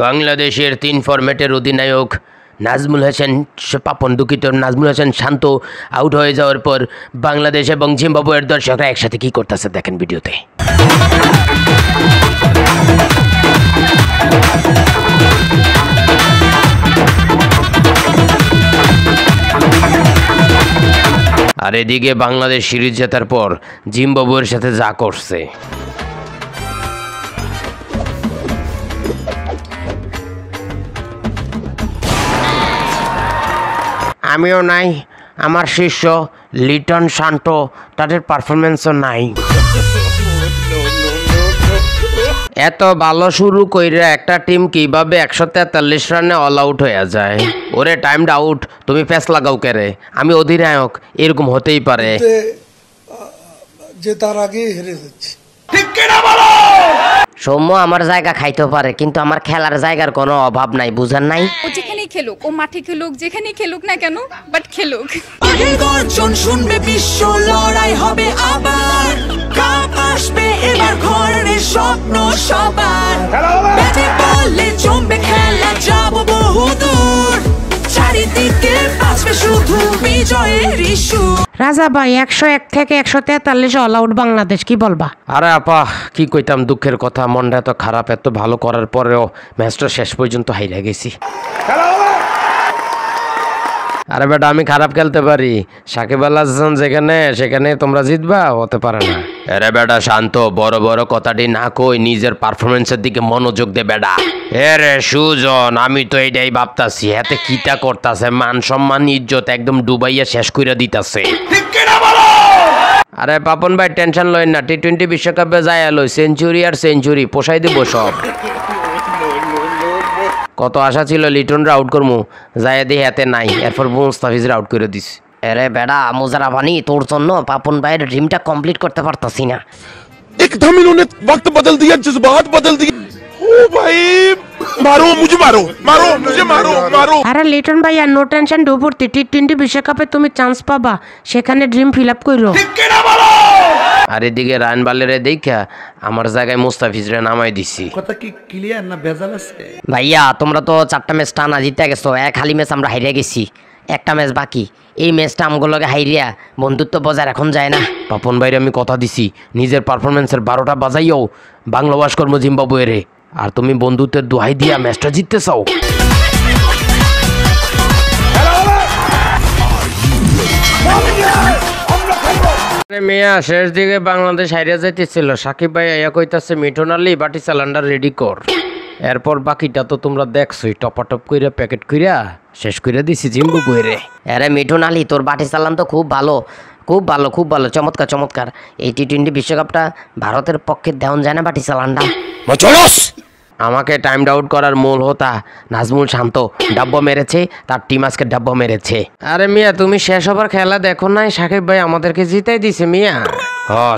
বাংলাদেশের 3 ফরম্যাটের অধিনায়ক নাজমুল হাসান পাপন দুঃখিত নাজমুল হাসান শান্ত আউট হয়ে যাওয়ার পর বাংলাদেশ এবং জিম্বাবুয়ের দর্শকরা একসাথে কি করতেছে দেখেন ভিডিওতে। আর এদিকে বাংলাদেশ সিরিজ জেতার পর জিম্বাবুয়ের সাথে যা করছে, আমিও নাই, আমার শিষ্য লিটন শান্ত তাদের পারফরমেন্সও নাই। এত ভালো শুরু কইরা একটা টিম কিভাবে 143 রানে অল আউট হয়ে যায়? ওরে টাইমড আউট, তুমি প্যাস লাগাও কেরে? আমি অধিনায়ক, এরকম হতেই পারে যে তার আগে হেরে যাচ্ছে। সৌম্য আমার জায়গা খাইতে পারে, কিন্তু আমার খেলার জায়গার কোনো অভাব নাই, বুঝেন নাই? ও যেখানেই খেলুক, ও মাঠে খেলুক, যেখানেই খেলুক না কেন, বাট খেলুক। গর্জন শুনবে বিশ্ব, লড়াই হবে আবার, কাপ আসবে এবার ঘরের স্বপ্ন সবার। ব্যাটে বলে জমবে খেলা, যাব বহুদূর, চারিদিকে বাজবে শুধু বিজয়ের ইস্যু। রাজা ভাই 101 থেকে 143 অল আউট বাংলাদেশ, কি বলবা? আরে আপা কি কইতাম, দুঃখের কথা, মনটা এত খারাপ, এত ভালো করার পরেও ম্যাচটা শেষ পর্যন্ত হাইরা গেছি। আরে বেটা আমি খারাপ খেলতে পারি, সাকিব আল হাসান যেখানে সেখানে তোমরা জিতবা, হতে পারে না। আরে বেটা শান্ত, বড় বড় কথাটি না কই নিজের পারফরমেন্সের দিকে মনোযোগ দে বেটা। রে সুজন, আমি তো এইটাই ভাবতাছি, এতে কিটা করতাছে, মান সম্মান ইজ্জত একদম ডুবাইয়া শেষ কইরা দিতাছে। আরে পাপন ভাই টেনশন লইন না, টি-20 বিশ্বকাপে যায় লই সেঞ্চুরি আর সেঞ্চুরি পোষাই দেব সব। কত আশা ছিল লিটনরা আউট করমু, যায় দিয়ে হাতে নাই, এরপর মুস্তাফিজরা আউট করে দিস। আরে বেড়া মুজারা বানি, তোর জন্য পাপন ভাইয়ের ড্রিমটা কমপ্লিট করতে পারতাছি না। एकदम इन्होंने वक्त बदल दिया, जज्बात बदल दिए। ओ भाई मारो मुझे, मारो मारो मुझे, मारो मारो। আরে লিটন ভাইয়া নো টেনশন, ডুবুরতি টি-20 বিশ্বকাপে তুমি চান্স পাবা, সেখানে ড্রিম ফিল আপ করো। আর এদিকে রান বালেরে দেখা আমার জায়গায় মুস্তাফিজরে নামাই দিছি। কথা কি ক্লিয়ার না ভেজাল আছে? ভাইয়া তোমরা তো 4টা ম্যাচ টানা জিতে গেছো, এক হালি ম্যাচ আমরা হারিয়ে গেছি, একটা ম্যাচ বাকি। এই ম্যাচটা আমগুলোকে হাইরিয়া বন্ধুত্ব বজায় এখন যায় না। পাপন ভাইরে আমি কথা দিছি, নিজের পারফরমেন্সের 12টা বাজাইও বাংলা ওয়াশ করবো জিম্বাবুয়েরে, আর তুমি বন্ধুত্বের দোহাই দিয়া ম্যাচটা জিততে চাও। মেয়া শেষ দিকে বাংলাদেশ হারিয়ে যাইতেছিল, সাকিব ভাই ইয়া কইতাছে মিঠুন আলী বাটি স্যালান্ডার রেডি কর। এরপর বাকিটা তো তোমরা দেখছোই, টপাটপ কইরা প্যাকেট কইরা শেষ কইরা দিছি জিম্বাবুয়েরে। আরে মিঠুন আলী তোর বাটি চালান তো খুব ভালো, খুব ভালো, খুব ভালো, চমৎকার চমৎকার। এই টি-20 বিশ্বকাপটা ভারতের পক্ষে দেওয়া যায় না বাটি চালানটা। আমাকে টাইম আউট করার মূল হোতা নাজমুল শান্ত ডাব্বা মেরেছে, তার টিম আজকে ডাব্বা মেরেছে। আরে মিয়া তুমি শেষ ওভার খেলা দেখো নাই, সাকিব ভাই আমাদেরকে জিতাই দিছে মিয়া।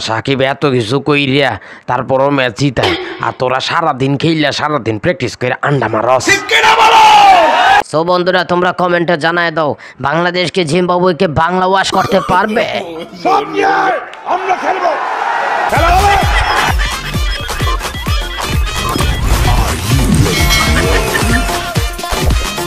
সাকিব এত কিছু কইরিয়া তারপরও ম্যাচ জিতায়, আর তোরা সারাদিন খেললা, সারাদিন প্র্যাকটিস করে আন্ডা মারস। সো বন্ধুরা তোমরা কমেন্টে জানায় দাও, বাংলাদেশকে জিম্বাবুয়েকে বাংলা ওয়াশ করতে পারবে? আমরা খেলবো।